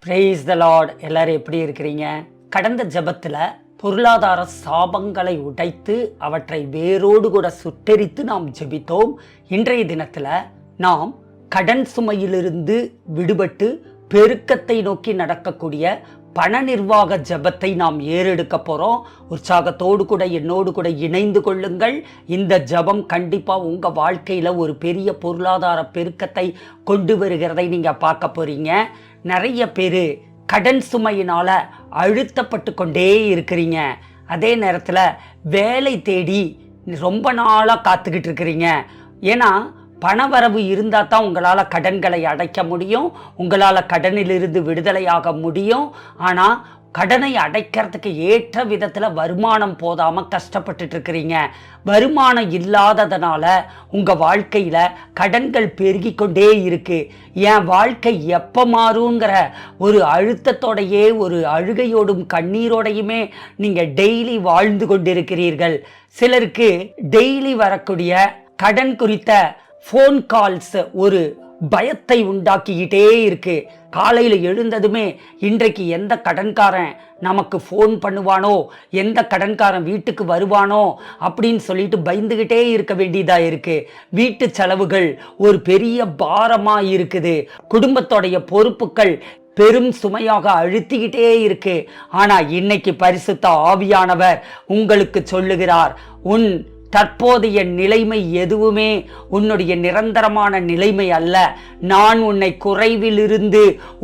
Praise the Lord. எல்லாரும் எப்படி இருக்கிறீங்க? கடந்த ஜெபத்தில் பொருளாதார சாபங்களை உடைத்து அவற்றை வேரோடு கூட சுட்டெரித்து நாம் ஜெபித்தோம். இன்றைய தினத்தில் நாம் கடன் சுமையிலிருந்து விடுபட்டு பெருக்கத்தை நோக்கி நடக்கக்கூடிய பண நிர்வாக ஜெபத்தை நாம் ஏறெடுக்க போகிறோம். உற்சாகத்தோடு கூட என்னோடு கூட இணைந்து கொள்ளுங்கள். இந்த ஜெபம் கண்டிப்பாக உங்கள் வாழ்க்கையில் ஒரு பெரிய பொருளாதார பெருக்கத்தை கொண்டு வருகிறதை நீங்கள் பார்க்க போகிறீங்க. நிறைய பேர் கடன் சுமையினால் அழுத்தப்பட்டு கொண்டே இருக்கிறீங்க. அதே நேரத்தில் வேலை தேடி ரொம்ப நாளாக காத்துக்கிட்டு இருக்கிறீங்க. ஏன்னா பணவரவு இருந்தால் தான் உங்களால் கடன்களை அடைக்க முடியும், உங்களால் கடனிலிருந்து விடுதலையாக முடியும். ஆனால் கடனை அடைக்கிறதுக்கு ஏற்ற விதத்தில் வருமானம் போதாமல் கஷ்டப்பட்டுட்டு இருக்கிறீங்க. வருமானம் இல்லாததுனால உங்கள் வாழ்க்கையில் கடன்கள் பெருகி கொண்டே இருக்குது. என் வாழ்க்கை எப்போ மாறுங்கிற ஒரு அழுத்தத்தோடையே ஒரு அழுகையோடும் கண்ணீரோடையுமே நீங்கள் டெய்லி வாழ்ந்து கொண்டிருக்கிறீர்கள். சிலருக்கு டெய்லி வரக்கூடிய கடன் குறித்த ஃபோன் கால்ஸ் ஒரு பயத்தை உண்டாக்கிக்கிட்டே இருக்கு. காலையில் எழுந்ததுமே இன்றைக்கு எந்த கடன்காரன் நமக்கு ஃபோன் பண்ணுவானோ, எந்த கடன்காரன் வீட்டுக்கு வருவானோ அப்படின்னு சொல்லிட்டு பயந்துக்கிட்டே இருக்க வேண்டியதாக இருக்குது. வீட்டு செலவுகள் ஒரு பெரிய பாரமாக இருக்குது. குடும்பத்தோடைய பொறுப்புகள் பெரும் சுமையாக அழுத்திக்கிட்டே இருக்கு. ஆனால் இன்னைக்கு பரிசுத்த ஆவியானவர் உங்களுக்கு சொல்லுகிறார், உன் தற்போதைய நிலைமை எதுவுமே உன்னுடைய நிரந்தரமான நிலைமை அல்ல. நான் உன்னை குறைவிலிருந்து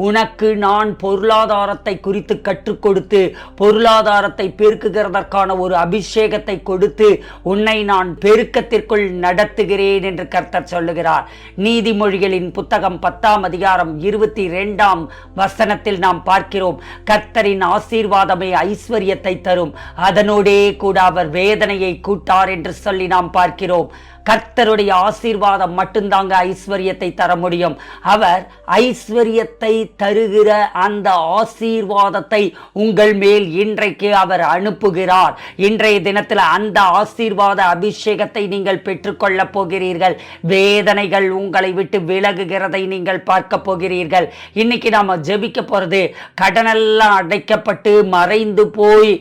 உனக்கு நான் பொருளாதாரத்தை குறித்து கற்றுக் கொடுத்து பொருளாதாரத்தை பெருக்குகிறதற்கான ஒரு அபிஷேகத்தை கொடுத்து உன்னை நான் பெருக்கத்திற்குள் நடத்துகிறேன் என்று கர்த்தர் சொல்லுகிறார். நீதிமொழிகளின் புத்தகம் 10ஆம் அதிகாரம் 22ஆம் வசனத்தில் நாம் பார்க்கிறோம், கர்த்தரின் ஆசீர்வாதமே ஐஸ்வர்யத்தை தரும், அதனோடே கூட அவர் வேதனையை கூட்டார் என்று சொல்லி நாம் பார்க்கிறோம். கர்த்தருடைய ஆசீர்வாதம் மட்டும்தாங்க ஐஸ்வர்யத்தை தர முடியும். அவர் ஐஸ்வர்யத்தை தருகிற அந்த ஆசீர்வாதத்தை உங்கள் மேல் இன்றைக்கு அவர் அனுப்புகிறார். இன்றைய தினத்தில் அந்த ஆசீர்வாத அபிஷேகத்தை நீங்கள் பெற்றுக்கொள்ள போகிறீர்கள். வேதனைகள் உங்களை விட்டு விலகுகிறதை நீங்கள் பார்க்க போகிறீர்கள். இன்னைக்கு நாம ஜெபிக்க போறது கடனெல்லாம் அடைக்கப்பட்டு மறைந்து போய்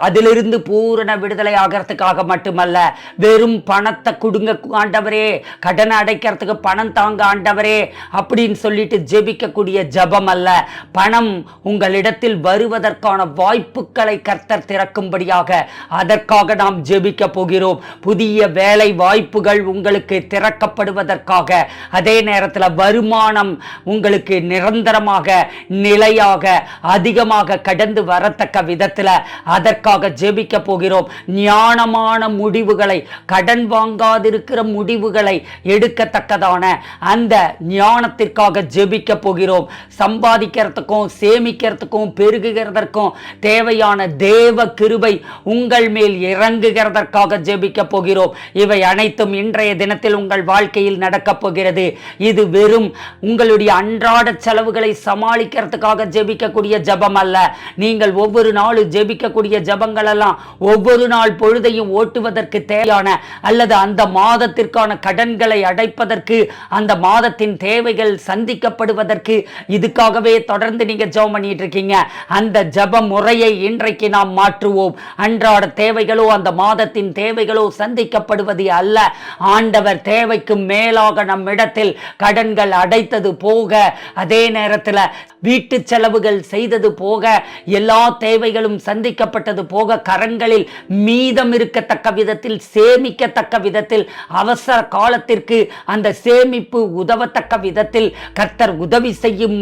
அதிலிருந்து பூரண விடுதலை ஆகிறதுக்காக மட்டுமல்ல, வெறும் பணத்தை கொடுங்க ஆண்டவரே, கடனை அடைக்கிறதுக்கு பணம் தாங்க ஆண்டவரே அப்படின்னு சொல்லிட்டு ஜெபிக்கக்கூடிய ஜெபம் அல்ல. பணம் உங்களிடத்தில் வருவதற்கான வாய்ப்புகளை கர்த்தர் திறக்கும்படியாக அதற்காக நாம் ஜெபிக்க போகிறோம். புதிய வேலை வாய்ப்புகள் உங்களுக்கு திறக்கப்படுவதற்காக, அதே நேரத்தில் வருமானம் உங்களுக்கு நிரந்தரமாக நிலையாக அதிகமாக கடந்து வரத்தக்க விதத்தில் அதற்காக ஜெபிக்க போகிறோம். ஞானமான முடிவுகளை, கடன் வாங்காதிருக்கிற முடிவுகளை எடுக்கத்தக்கதான அந்த ஞானத்திற்காக ஜெபிக்க போகிறோம். சம்பாதிக்கிறதுக்கும் சேமிக்கிறதுக்கும் பெருகுகிறதற்கும் தேவையான தேவ கிருபை உங்கள் மேல் இறங்குகிறதற்காக ஜெபிக்க போகிறோம். இவை அனைத்தும் இன்றைய தினத்தில் உங்கள் வாழ்க்கையில் நடக்கப் போகிறது. இது வெறும் உங்களுடைய அன்றாட செலவுகளை சமாளிக்கிறதுக்காக ஜெபிக்கக்கூடிய ஜெபம் அல்ல. நீங்கள் ஒவ்வொரு நாளும் ஜெபிக்கக்கூடிய ஜெபங்கள் எல்லாம் ஒவ்வொரு நாள் பொழுதையும் ஓட்டுவதற்கு தேவையான அல்லது அந்த மாதத்திற்கான கடன்களை அடைப்பதற்கு, அந்த மாதத்தின் தேவைகள் சந்திக்கப்படுவதற்கு இதுக்காகவே தொடர்ந்து நீங்க ஜெபம் பண்ணிட்டு இருக்கீங்க. அந்த ஜெப முறையை இன்றைக்கு நாம் மாற்றுவோம். அன்றாட தேவைகளோ அந்த மாதத்தின் தேவைகளோ சந்திக்கப்படுவது அல்ல. ஆண்டவர் தேவைக்கு மேலாக நம்மிடத்தில் கடன்கள் அடைத்தது போக, அதே நேரத்தில் வீட்டு செலவுகள் செய்தது போக, எல்லா தேவைகளும் சந்திக்கப்பட்டது போக, கரங்களில் மீதம் இருக்கத்தக்க விதத்தில் சேமிக்கத்தக்க விதத்தில் அவசர காலத்திற்கு அந்த சேமிப்பு உதவத்தக்க விதத்தில் கர்த்தர் உதவி செய்யும்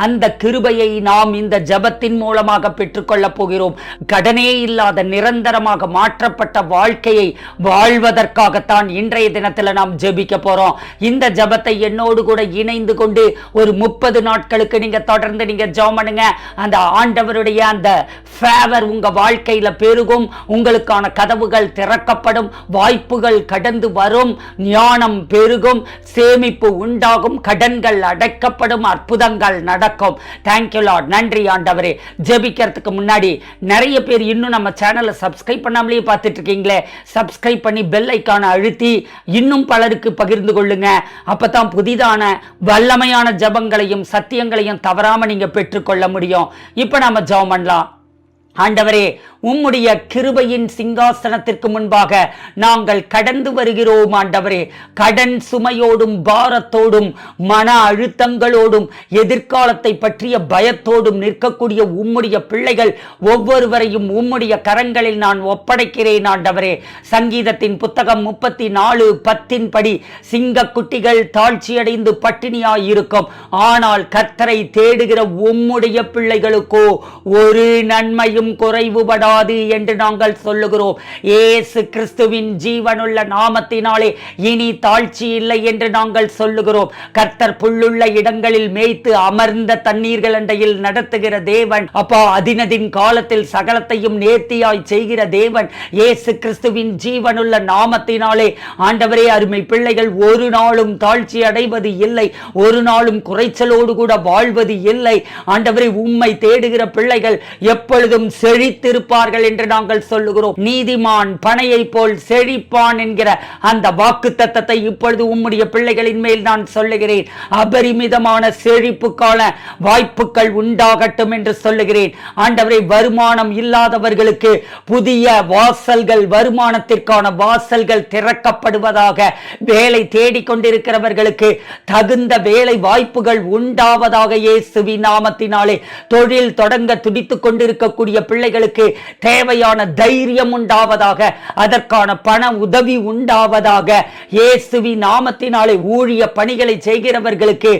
அந்த கிருபையை நாம் இந்த ஜெபத்தின் மூலமாக பெற்றுக்கொள்ள போகிறோம். கடனே இல்லாத நிரந்தரமாக மாற்றப்பட்ட வாழ்க்கையை வாழ்வதற்காகத்தான் இன்றைய தினத்தில் நாம் ஜெபிக்க போறோம். இந்த ஜெபத்தை என்னோடு கூட இணைந்து கொண்டு ஒரு 30 நாட்களுக்கு நீங்க தொடர்ந்து நீங்க ஜெபம் பண்ணுங்க. அந்த ஆண்டவருடைய அந்த ஃபேவர் உங்க வாழ்க்கையில பெருகும். உங்களுக்கான கதவுகள் திறக்கப்படும், வாய்ப்புகள் கடந்து வரும், ஞானம் பெருகும், சேமிப்பு உண்டாகும், கடன்கள் அடைக்கப்படும், அற்புதங்கள் நடக்கும். Thank you Lord. நன்றி ஆண்டவரே. ஜெபிக்கிறதுக்கு முன்னாடி நிறைய பேர் இன்னும் நம்ம சேனலை சப்ஸ்கிரைப் பண்ணாமலேயே பார்த்துட்டு இருக்கீங்களே, சப்ஸ்கிரைப் பண்ணி பெல் ஐக்கானை அழுத்தி இன்னும் பலருக்கு பகிர்ந்து கொள்ளுங்க. அப்பதான் புதிதான வல்லமையான ஜபங்களையும் சத்தியங்களையும் தவறாம நீங்க பெற்றுக்கொள்ள முடியும். இப்ப நாம ஜெபம் பண்ணலாம். ஆண்டவரே, உம்முடைய கிருபையின் சிங்காசனத்திற்கு முன்பாக நாங்கள் கடந்து வருகிறோம். ஆண்டவரே, கடன் சுமையோடும் பாரத்தோடும் மன அழுத்தங்களோடும் எதிர்காலத்தை பற்றிய பயத்தோடும் நிற்கக்கூடிய உம்முடைய பிள்ளைகள் ஒவ்வொருவரையும் உம்முடைய கரங்களில் நான் ஒப்படைக்கிறேன். ஆண்டவரே, சங்கீதத்தின் புத்தகம் 34:10 படி சிங்க குட்டிகள் தாழ்ச்சியடைந்து பட்டினியாயிருக்கும், ஆனால் கர்த்தரை தேடுகிற உம்முடைய பிள்ளைகளுக்கோ ஒரு நன்மையும் குறைவுபடாது என்று நாங்கள் சொல்லுகிறோம். இயேசு கிறிஸ்துவின் ஜீவனுள்ள நாமத்தினாலே இனி தாழ்ச்சி இல்லை என்று நாங்கள் சொல்லுகிறோம். கர்த்தர் புல்லுள்ள இடங்களில் மேய்த்து அமர்ந்த தண்ணீர்கள் அண்டையில் நடத்துகிற தேவன். அப்பா, அதினதின் காலத்தில் சகலத்தையும் நேர்த்தியாய் செய்கிற தேவன். இயேசு கிறிஸ்துவின் ஜீவனுள்ள நாமத்தினாலே ஆண்டவரே, அருமை பிள்ளைகள் ஒரு நாளும் தாழ்ச்சி அடைவது இல்லை, ஒரு நாளும் குறைச்சலோடு கூட வாழ்வது இல்லை. ஆண்டவரே, உம்மை தேடுகிற பிள்ளைகள் எப்பொழுதும் செழித்திருப்பார்கள் என்று நாங்கள் சொல்லுகிறோம். நீதிமான் பனையை போல் செழிப்பான் என்கிற அந்த வாக்கு தத்தத்தை இப்பொழுது உம்முடைய பிள்ளைகளின் மேல் நான் சொல்லுகிறேன். அபரிமிதமான செழிப்புக்கான வாய்ப்புகள் உண்டாகட்டும் என்று சொல்லுகிறேன். ஆண்டவரை, வருமானம் இல்லாதவர்களுக்கு புதிய வாசல்கள், வருமானத்திற்கான வாசல்கள் திறக்கப்படுவதாக, வேலை தேடிக்கொண்டிருக்கிறவர்களுக்கு தகுந்த வேலை வாய்ப்புகள் உண்டாவதாக இயேசுவின் நாமத்தினாலே, தொழில் தொடங்க துடித்துக் கொண்டிருக்கக்கூடிய பிள்ளைகளுக்கு தேவையான தைரியம் உண்டாவதாக, அதற்கான பண உதவி உண்டாவதாக, இயேசுவின் நாமத்தினாலே ஊழிய பணிகளை செய்கிறவர்களுக்கு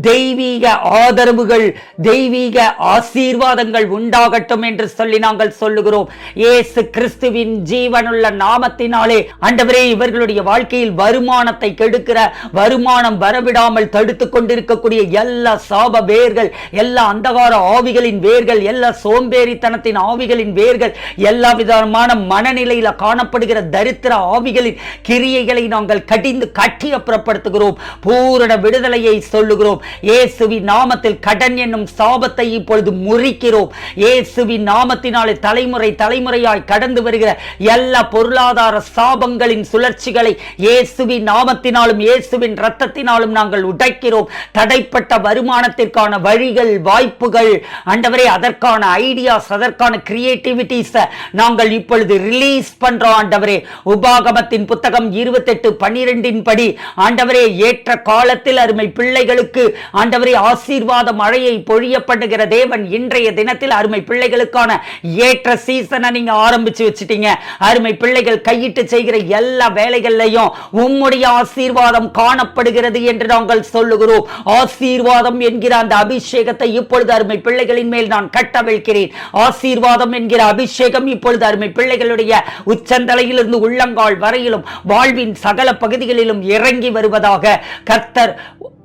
தெய்வீக ஆதரவுகள், தெய்வீக ஆசீர்வாதங்கள் உண்டாகட்டும் என்று சொல்லி நாங்கள் சொல்லுகிறோம். இயேசு கிறிஸ்துவின் ஜீவனுள்ள நாமத்தினாலே ஆண்டவரே, இவர்களுடைய வாழ்க்கையில் வருமானத்தை கெடுக்கிற, வருமானம் வரவிடாமல் தடுத்துக் கொண்டிருக்கக்கூடிய எல்லா சாப வேர்கள், எல்லா அந்தகார ஆவிகளின் வேர்கள், எல்லா சோம்பேறித்தனத்தின் ஆவிகளின் வேர்கள், எல்லா விதமான மனநிலையில காணப்படுகிற தரித்திர ஆவிகளின் கிரியைகளை நாங்கள் கடிந்து கட்டி அப்புறப்படுத்துகிறோம். பூரண விடுதலையை சொல்லுகிறோம். இயேசுவின் நாமத்தில் கடன் என்னும் சாபத்தை இப்பொழுது முறிக்கிறோம். இயேசுவின் நாமத்தினாலே தலைமுறை தலைமுறையாய் கடந்து வருகிற எல்லா பொருளாதார சாபங்களின் சுழற்சிகளை இயேசுவின் நாமத்தினாலும் இயேசுவின் இரத்தத்தினாலும் நாங்கள் உடைக்கிறோம். தடைப்பட்ட வருமானத்திற்கான வழிகள், வாய்ப்புகள், ஆண்டவரே, அதற்கான ஐடியாஸ், அதற்கான கிரியேட்டிவிட்டிஸ் நாங்கள் இப்பொழுது ரிலீஸ் பண்றோம். ஆண்டவரே, உபாகமத்தின் புத்தகம் 28:12 படி ஆண்டவரே, ஏற்ற காலத்தில் அருமை பிள்ளைகளுக்கு ஆண்டவரே ஆசீர்வாத மழையை பொழியப்படுகிற தேவன். இன்றைய தினத்தில் அருமை பிள்ளைகளுக்கான ஏற்ற சீசனை நீங்க ஆரம்பிச்சு வச்சிட்டீங்க. அருமை பிள்ளைகள் கையிட்டு செய்கிற எல்லா வேலைகளையும் உம்முடைய ஆசீர்வாதம் காணப்படுகிறது என்று நாங்கள் சொல்லுகிறோம். ஆசீர்வாதம் என்கிற அந்த அபிஷேகத்தை இப்பொழுது அருமை பிள்ளைகளின் மேல் நான் கட்டவிழ்கிறேன். ஆசீர்வாதம் என்கிற அபிஷேகம் இப்பொழுது அருமை பிள்ளைகளுடைய உச்சந்தலையிலிருந்து உள்ளங்கால் வரையிலும் வாழ்வின் சகல பகுதிகளிலும் இறங்கி வருவதாக கர்த்தர்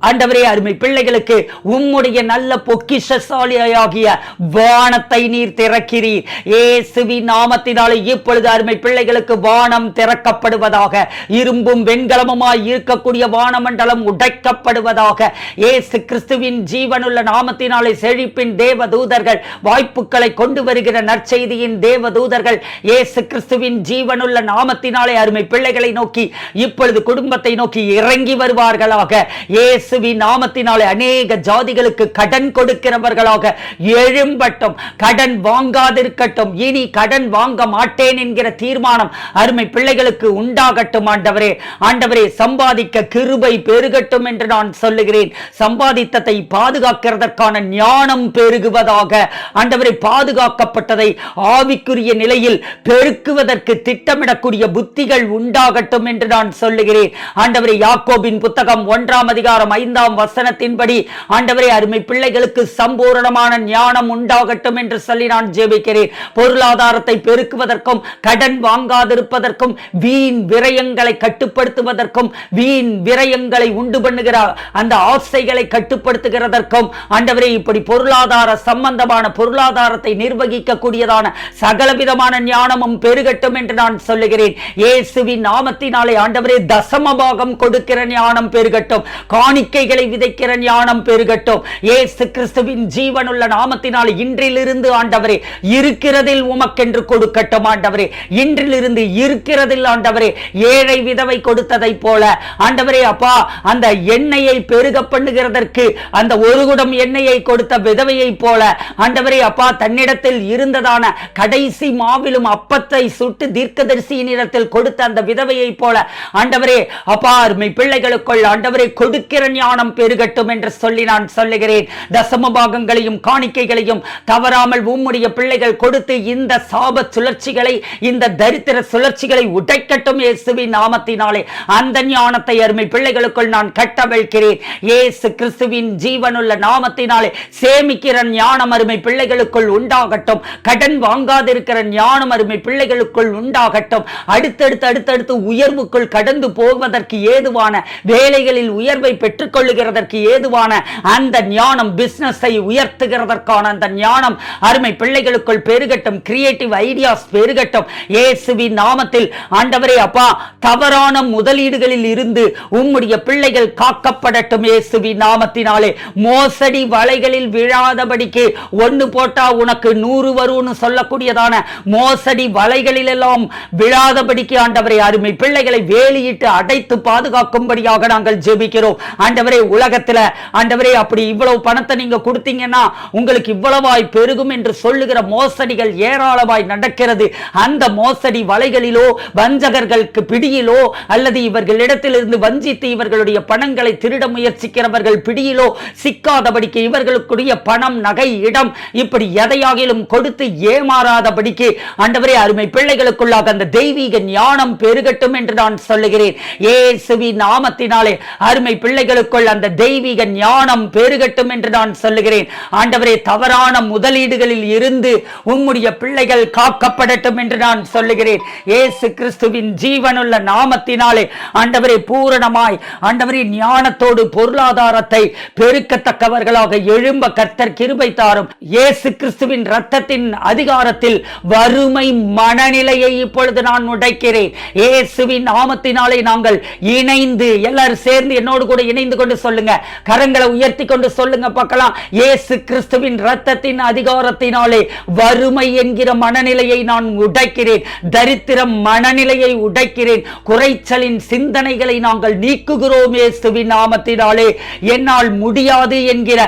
ஆண்டவரே, அருமை பிள்ளைகளுக்கு உம்முடைய நல்ல பொக்கிஷசாலியாகிய வானத்தை நீர் திறக்கிறீர். இயேசுவின் நாமத்தினாலே இப்பொழுது அருமை பிள்ளைகளுக்கு வானம் திறக்கப்படுவதாக, இரும்பும் வெண்கலமுமாய் இருக்கக்கூடிய வானமண்டலம் உடைக்கப்படுவதாக. இயேசு கிறிஸ்துவின் ஜீவனுள்ள நாமத்தினாலே செழிப்பின் தேவதூதர்கள், வாய்ப்புகளை கொண்டு வருகிற நற்செய்தியின் தேவதூதர்கள் இயேசு கிறிஸ்துவின் ஜீவனுள்ள நாமத்தினாலே அருமை பிள்ளைகளை நோக்கி இப்பொழுது குடும்பத்தை நோக்கி இறங்கி வருவார்களாக. இயேசுவின் நாமத்தினாலே அநேக ஜாதிகளுக்கு கடன் கொடுக்கிறவர்களாக எழும்பட்டும். கடன் வாங்காதிருக்கட்டும். இனி கடன் வாங்க மாட்டேன் என்கிற தீர்மானம் அருமை பிள்ளைகளுக்கு உண்டாகட்டும். ஆண்டவரே, ஆண்டவரே, சம்பாதிக்க கிருபை பெருகட்டும் என்று நான் சொல்லுகிறேன். சம்பாதித்ததை பாதுகாக்கிறதற்கான ஞானம் பெருகுவதாக. ஆண்டவரே, பாதுகாக்கப்பட்டதை ஆவிக்குரிய நிலையில் பெருக்குவதற்கு திட்டமிடக்கூடிய புத்திகள் உண்டாகட்டும் என்று நான் சொல்லுகிறேன். ஆண்டவரே, யாக்கோபின் புத்தகம் 1 அதிகாரம் 5ஆம் வசனத்தின்படி ஆண்டவரே அருமை பிள்ளைகளுக்கு சம்பூரணமான ஞானம் உண்டாகட்டும் என்று சொல்லி நான் ஜெபிக்கிறேன். பொருளாதாரத்தை பெருக்குவதற்கும், கடன் வாங்காதிருப்பதற்கும், வீண் விரயங்களை கட்டுப்படுத்துவதற்கும், வீண் விரயங்களை உண்டு பண்ணுகிற அந்த ஆசைகளை கட்டுப்படுத்துகிறதற்கும் ஆண்டவரே இப்படி பொருளாதார சம்பந்தமான பொருளாதாரத்தை நிர்வகிக்க கூடியதான சகலவிதமான ஞானமும் பெருகட்டும் என்று நான் சொல்லுகிறேன். இயேசுவின் நாமத்தினாலே ஆண்டவரே தசமபாகம் கொடுக்கிற ஞானம் பெருகட்டும், காணிக்கைகளை விதைக்கிற ஞானம் பெருகட்டும். இயேசு கிறிஸ்துவின் ஜீவனுள்ள நாமத்தினாலே இன்றிலிருந்து ஆண்டவரே இருக்கிறதில் உமக்கென்று கொடுக்கட்டும். ஆண்டவரே இன்றிலிருந்து இருக்கிறதில் ஆண்டவரே ஏழை விதவை கொடுத்ததை போல ஆண்டவரே அப்பா அந்த எண்ணெயை பெருக பண்ணுகிறதற்கு அந்த ஒரு குடம் எண்ணெயை கொடுத்த விதவையை போல ஆண்டவரே அப்பா தன்னிடத்தில் இருந்ததான கடைசி மாவிலும் அப்பத்தை சுட்டு தீர்க்கதரிசியின் இடத்தில் கொடுத்த அந்த விதவையை போல ஆண்டவரே அப்பா அருமை பிள்ளைகளுக்குள் ஆண்டவரே கொடுக்கிற ஞானம் பெருகட்டும் என்று சொல்லி நான் சொல்லுகிறேன். தசம பாகங்களையும் காணிக்கைகளையும் தவறாமல் உம்முடைய பிள்ளைகள் கொடுத்து இந்த சாப சுழற்சிகளை, இந்த தரித்திர சுழற்சிகளை உடைக்கட்டும் இயேசுவின் நாமத்தினாலே. அந்த ஞானத்தை அருமை பிள்ளைகளுக்குள் நான் கட்டவிழ்கிறேன். இயேசு கிறிஸ்துவின் ஜீவனுள்ள நாமத்தினாலே சேமிக்கிற ஞானம் அருமை பிள்ளைகளுக்குள் உண்டாகட்டும். கடன் வாங்காதிருக்கிற ஞானம் அருமை பிள்ளைகளுக்குள் உண்டாகட்டும். அடுத்தடுத்து உயர்வுக்குள் கடந்து போவதற்கு ஏதுவான, வேலைகளில் உயர்வை பெற்றுக் கொள்ளுகிறதற்கு ஏதுவான அந்த ஞானம், பிசினஸை உயர்த்துகிறதற்கான அந்த ஞானம் அருமை பிள்ளைகளுக்குள் பெருகட்டும். கிரியேட்டிவ் ஐடியாஸ் பெருகட்டும் இயேசுவின் நாமத்தில். ஆண்டவரே அப்பா தவறான முதலீடுகளில் இருந்து உம்முடைய பிள்ளைகள் காக்கப்படட்டும் இயேசுவின் நாமத்தினாலே. மோசடி வலைகளில் விழாதபடிக்கு ஒன்னு போட்டா உனக்கு 100 வரும்னு சொல்லக்கூடியதான மோசடி வலைகளில் எல்லாம் விழாதபடிக்கு ஆண்டவரே அருமை பிள்ளைகளை வேலியிட்டு அடைத்து பாதுகாக்கும்படியாக நாங்கள் ஜெபிக்கிறோம். ஆண்டவரே உலகத்துல ஆண்டவரே அப்படி இவ்வளவு பணத்தை நீங்க கொடுத்தீங்கன்னா உங்களுக்கு இவ்வளவாய் பெருகும் என்று சொல்லுகிற மோசடிகள் ஏராளமாய் நடக்கிறது. அந்த மோசடி வலைகளிலோ வஞ்சகர்களுக்கு பிடியிலோ அல்லது இவர்களிடத்திலிருந்து வஞ்சித்து இவர்களுடைய பணங்களை திருட முயற்சிக்கிறவர்கள் பிடியிலோ சிக்காதபடிக்கு, இவர்களுக்குரிய பணம், நகை, இடம் இப்படி எதையாகிலும் கொடுத்து ஏமாறாதபடிக்கு ஆண்டவரே அருமை பிள்ளைகளுக்குள்ளாக அந்த தெய்வீக ஞானம் பெருகட்டும் என்று நான் சொல்லுகிறேன். இயேசுவின் நாமத்தினாலே அருமை பிள்ளைகளுக்குள் அந்த தெய்வீக ஞானம் பெருகட்டும் என்று நான் சொல்லுகிறேன். ஆண்டவரே தவறான முதலீடுகளில் இருந்து உம்முடைய பிள்ளைகள் காக்கப்படட்டும் என்று நான் சொல்லுகிறேன். இயேசு கிறிஸ்துவின் ஜீவனுள்ள நாமத்தினாலே ஆண்டவரே பூரணமாய் ஆண்டவரே ஞானத்தோடு பொருளாதாரத்தை பெருக்கத்தக்கவர்களாக எழும்ப கர்த்தர் கிருபை தாரும். இயேசு கிறிஸ்துவின் இரத்தத்தின் அதிகாரத்தில் வறுமை மனநிலையை இப்பொழுது நான் உடைக்கிறேன். இயேசுவின் நாமத்தினாலே நாங்கள் இணைந்து எல்லாரும் சேர்ந்து என்னோடு கூட இணைந்து கொண்டு சொல்லுங்க. கரங்களை உயர்த்தி கொண்டு சொல்லுங்க பார்க்கலாம். இயேசு கிறிஸ்துவின் இரத்தத்தின் அதிகாரத்தினாலே வறுமை என்கிற மனநிலையை நான் உடைக்கிறேன். தரித்திரம் மனநிலையை உடைக்கிறேன். குறைச்சலின் சிந்தனைகளை நாங்கள் நீக்குகிறோம் இயேசுவின் நாமத்தினாலே. என்னால் முடியாது என்கிற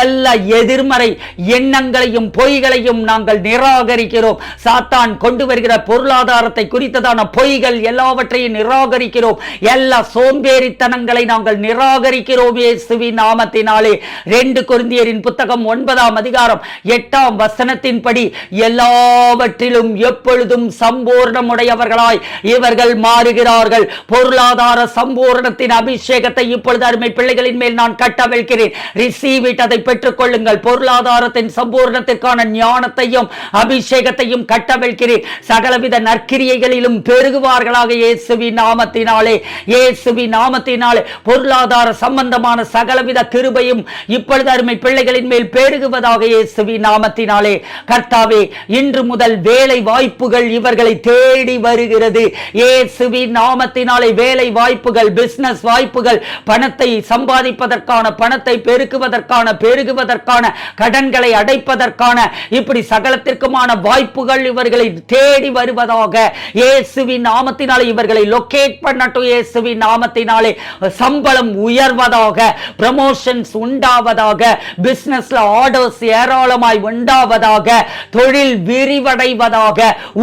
எல்லா எதிர்மறை எண்ணங்களையும் பொய்களையும் நாங்கள் நிராகரிக்கிறோம். சாத்தான் கொண்டு வருகிற பொருளாதாரத்தை குறித்ததான பொய்கள் எல்லாவற்றையும் நிராகரிக்கிறோம். எல்லா சோம்பேறித்தனங்களை நாங்கள் நிராகரிக்கிறோம் இயேசுவின் நாமத்தினாலே. 2 கொரிந்தியரின் புத்தகம் 9ஆம் அதிகாரம் 8ஆம் வசனத்தின்படி எல்லாவற்றிலும் எப்பொழுதும் சம்பூர்ணமுடையவர்களாய் இவர்கள் மாறுகிறார்கள். பொருளாதார சம்பூர்ணத்தின் அபிஷேகத்தை இப்பொழுது அருமை பிள்ளைகளின் மேல் நான் கட்டவிழ்கிறேன். ரிசீவ் இட், அதை பெற்றுக் கொள்ளுங்கள். பொருளாதாரத்தின் சம்பூர்ணத்திற்கான ஞானத்தையும் அபிஷேகத்தையும் கட்டவிழ்கிறேன். சகலவித நற்கிரியைகளிலும் பெருகுவார்களாக இயேசுவின் நாமத்தினாலே. இயேசுவின் நாமத்தினாலே பொருளாதார சம்பந்தமான சகலவித கிருபையும் இப்பொழுது அருமை பிள்ளைகளின் மேல் பெருகுவதாக இயேசுவின் நாமத்தினாலே. கர்த்தாவே இன்று முதல் வேலை வாய்ப்புகள் இவர்களை தேடி வருகிறது. இயேசுவின் நாமத்தினாலே வேலை வாய்ப்புகள், பிசினஸ் வாய்ப்புகள், பணத்தை சம்பாதிப்பதற்கான, பணத்தை பெருகுவதற்கான, கடன்களை அடைப்பதற்கான இப்படி சகலத்திற்குமான வாய்ப்புகள் இவர்களை தேடி வருவதாக இயேசுவின் நாமத்தினாலே. இவர்களை லொகேட் பண்ணட்டும் இயேசுவின் நாமத்தினாலே. சம்பளம் உயர்வதாக, ப்ரமோஷன்ஸ் உண்டாவதாக, பிசினஸ்ல ஆர்டர்ஸ் ஏராளமாய் உண்டாவதாக, தொழில் விரிவடைவதாக,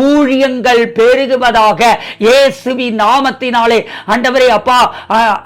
ஊழியங்கள் பெருகுவதாக இயேசுவின் நாமத்தினாலே. ஆண்டவரே அப்பா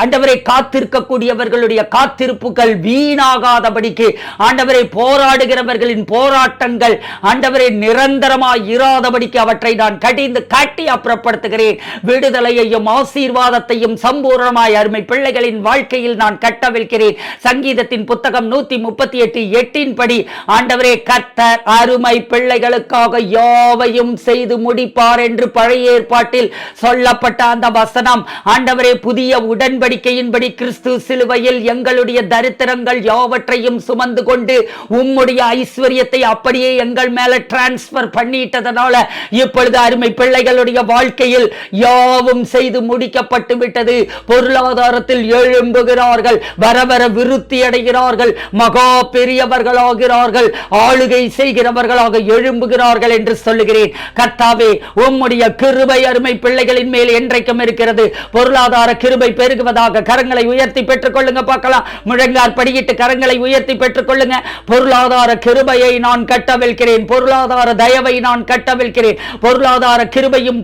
ஆண்டவரே காத்திருக்கக்கூடியவர்களுடைய காத்திருப்புகள் வீணாகாதபடிக்கு ஆண்டவரை போராடுகிறவர்களின் போராட்டங்கள் ஆண்டவரை நிரந்தரமாய் இராதபடிக்கு அவற்றை நான் கடிந்து காட்டி அப்புறப்படுத்துகிறேன். விடுதலையையும் ஆசீர்வாதத்தையும் சம்பூர்ணமாய் அருமை பிள்ளைகளின் வாழ்க்கையில் வாழ்க்கையில் நான் கட்டவிழ்கிறேன். சங்கீதத்தின் புத்தகம் 138:8 படி ஆண்டவரே, கர்த்தர் அருமை பிள்ளைகளுக்காக யாவையும் செய்து முடிப்பார் என்று பழைய ஏற்பாட்டில் சொல்லப்பட்ட அந்த வசனம் ஆண்டவரே, புதிய உடன்படிக்கையின்படி கிறிஸ்து சிலுவையில் எங்களுடைய தரித்திரங்கள் யாவற்றையும் சுமந்து கொண்டு உம்முடைய ஐஸ்வர்யத்தை அப்படியே எங்கள் மேல டிரான்ஸ்பர் பண்ணிட்டதனால இப்பொழுது அருமை பிள்ளைகளுடைய வாழ்க்கையில் யாவும் செய்து முடிக்கப்பட்டு விட்டது. பொருளாதாரத்தில் எழும்புகிறார்கள், வர வர விருத்தி அடைகிறார்கள், மகா பெரியவர்களாகிறார்கள், ஆளுகை செய்கிறவர்களாக எழும்புகிறார்கள் என்று சொல்லுகிறேன். கர்த்தாவே, உம்முடைய கிருபை அருமை பிள்ளைகளின் மேல் என்றைக்கும் இருக்கிறது. பொருளாதார கிருபை பெருகுவதாக. கரங்களை உயர்த்தி பெற்றுக் கொள்ளுங்க பார்க்கலாம். முழங்கார் படியிட்டு கரங்களை உயர்த்தி பெற்றுக் கொள்ளுங்க. பொருளாதார கிருபையை நான் கட்டவிழ்கிறேன். பொருளாதார தயவை நான் கட்டவிழ்கிறேன். பொருளாதார கிருபையும்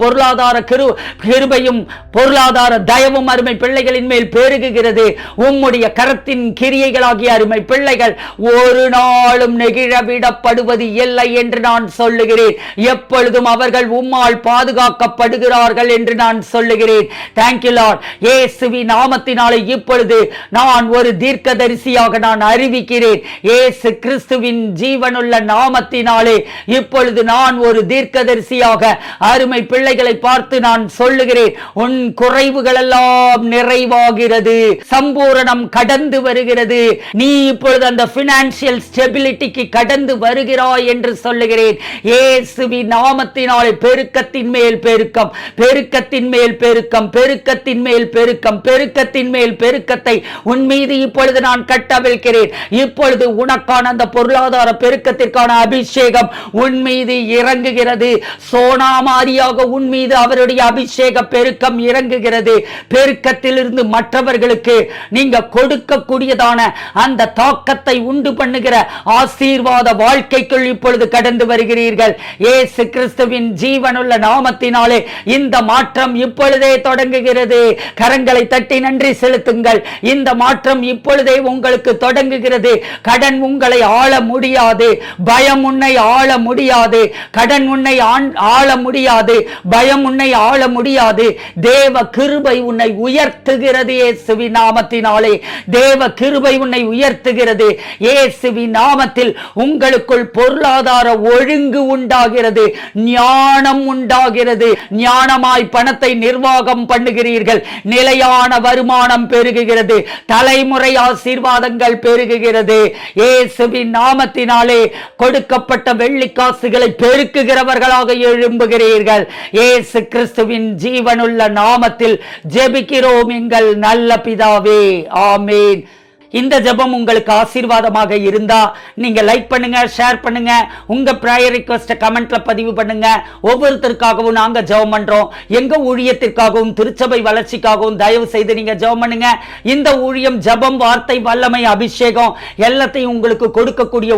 பொருளாதார தயவும் அருமை பிள்ளைகளின் மேல் பெருகுகிறது. உம்முடைய கரத்தின் கிரியைகளாகிய அருமை பிள்ளைகள் ஒரு நாளும் நெகிழவிடப்படுவது இல்லை என்று நான் சொல்லுகிறேன். எப்பொழுதும் அவர்கள் உம்மால் பாதுகாக்கப்படுகிறார்கள் என்று நான் சொல்லுகிறேன். Thank you Lord. இயேசுவின் நாமத்தினாலே இப்பொழுது நான் ஒரு தீர்க்கதரிசியாக நான் அறிவிக்கிறேன். இயேசு கிறிஸ்துவின் ஜீவனுள்ள நாமத்தினாலே இப்பொழுது நான் ஒரு தீர்க்கதரிசியாக அருமை பிள்ளைகளை பார்த்து நான் சொல்லுகிறேன். உன் குறைவுகள் எல்லாம் நிறைவாகிறது, சம்பூரணம் கடந்து வருகிறது. நீ இப்பொழுது அந்த பினான்சியல் ஸ்டெபிலிட்டிக்கு கடந்து வருகிறாய் என்று சொல்லுகிறேன். இயேசுவின் நாமத்தினாலே பெருக்கத்தின் மேல் பெருக்கம், பெருக்கத்தின் மேல் பெருக்கம், பெருக்கத்தின் மேல் பெருக்கம், பெருக்கத்தின் மேல் பெருக்கத்தை உன் மீது இப்பொழுது நான் கட்டவிழ்கிறேன். இப்பொழுது உனக்கான அந்த பொருளாதார பெருக்கத்திற்கான அபிஷேகம் உன் மீது இறங்குகிறது. சோனாமாரியாக உன் மீது அவருடைய அபிஷேக பெருக்கம் இறங்குகிறது. பெருக்கத்திலிருந்து மற்றவர்களுக்கு நீங்க கொடுக்கக்கூடியதான அந்த தாக்கத்தை உண்டு பண்ணுகிற ஆசீர்வாத வாழ்க்கைக்குள் இப்பொழுது கடந்து வருகிறீர்கள். இயேசு கிறிஸ்துவின் ஜீவனுள்ள நாமத்தினாலே இந்த மாற்றம் இப்பொழுதே தொடங்குகிறது. கரங்களை தட்டி நன்றி செலுத்துங்கள். இந்த மாற்றம் இப்பொழுதே உங்களுக்கு தொடங்குகிறது. கடன் உங்களை ஆள முடியாது, பயம் உன்னை ஆள முடியாது, கடன் உன்னை ஆள முடியாது, பயம் உன்னை ஆள முடியாது. தேவ கிருபை உன்னை உயர்த்துகிறது. இயேசுவின் நாமத்தினாலே தேவ கிருபை உன்னை உயர்த்துகிறது. இயேசுவின் நாமத்தில் உங்களுக்குள் பொருளாதார ஒழுங்கு உண்டாகிறது, ஞானம் உண்டாகிறது. ஞானமாய் பணத்தை நிர்வாகம் பண்ணுகிறீர்கள். நிலையான வருமானம் பெருகுகிறது. தலைமுறை ஆசீர்வாதங்கள் பெருகுகிறது. இயேசுவின் நாமத்தினாலே கொடுக்கப்பட்ட வெள்ளிக்காசுகளை பெருக்குகிறவர்களாக எழும்புகிறீர்கள். இயேசு கிறிஸ்துவின் ஜீவனுள்ள நாமத்தில் ஜெபிக்கிறோம் எங்கள் நல்ல பிதாவே, ஆமேன். இந்த ஜெபம் உங்களுக்கு ஆசீர்வாதமாக இருந்தா நீங்க லைக் பண்ணுங்க, ஷேர் பண்ணுங்க, உங்க பிரேயர் ரிக்வெஸ்ட் கமெண்ட்ல பதிவு பண்ணுங்க. ஒவ்வொருத்தருக்காகவும் நாங்க ஜெபம் பண்றோம். எங்க ஊழியத்திற்காகவும் திருச்சபை வளர்ச்சிக்காகவும் தயவு செய்து நீங்க ஜெபம் பண்ணுங்க. இந்த ஊழியம் ஜெபம், வார்த்தை, வல்லமை, அபிஷேகம் எல்லாத்தையும் உங்களுக்கு கொடுக்கக்கூடிய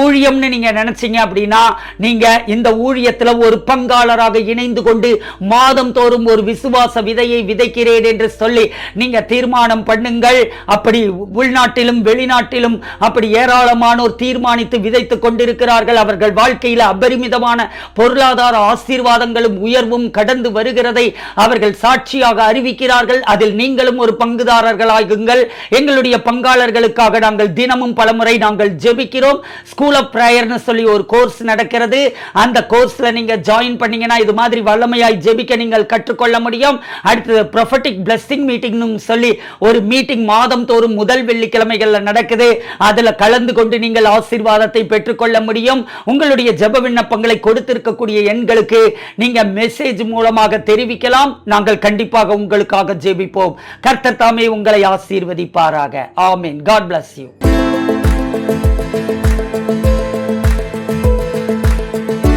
ஊழியம்னு நீங்க நினைச்சீங்க அப்படின்னா நீங்க இந்த ஊழியத்துல ஒரு பங்காளராக இணைந்து கொண்டு மாதம் தோறும் ஒரு விசுவாச விதையை விதைக்கிறேன் என்று சொல்லி நீங்க தீர்மானம் பண்ணுங்கள். அப்படி உள்நாட்டிலும் வெளிநாட்டிலும் அப்படி ஏராளமானோர் தீர்மானித்து விதைத்துக் கொண்டிருக்கிறார்கள். அவர்கள் வாழ்க்கையில் அபரிமிதமான பொருளாதார ஆசீர்வாதங்களும் உயர்வும் கடந்து வருகிறதை அவர்கள் சாட்சியாக அறிவிக்கிறார்கள். அதில் நீங்களும் ஒரு பங்குதாரர்களாகுங்கள். எங்களுடைய பங்காளர்களுக்காக நாங்கள் தினமும் பலமுறை நாங்கள் ஜெபிக்கிறோம். ஸ்கூல் ஆஃப் பிரேயர்னு சொல்லி ஒரு கோர்ஸ் நடக்கிறது. அந்த கோர்ஸ்ல நீங்க ஜாயின் பண்ணீங்கன்னா இது மாதிரி வல்லமையாய் ஜெபிக்க நீங்கள் கற்றுக்கொள்ள முடியும். அடுத்து ப்ரொஃபட்டிக் பிளெஸிங் மீட்டிங்னு சொல்லி ஒரு மீட்டிங் மாதம் தோறும் முதல் வெள்ளிக்கிழமைகள்ல நடக்குது. அதுல கலந்து கொண்டு நீங்கள் ஆசீர்வாதத்தை பெற்றுக்கொள்ள முடியும். உங்களுடைய ஜெப விண்ணப்பங்களை கொடுத்திருக்கக்கூடிய எண்களுக்கு நீங்க மெசேஜ் மூலமாக தெரிவிக்கலாம். நாங்கள் கண்டிப்பாக உங்களுக்காக ஜெபிப்போம். கர்த்தர் தாமே உங்களை ஆசீர்வதிப்பாராக. ஆமென். God bless you.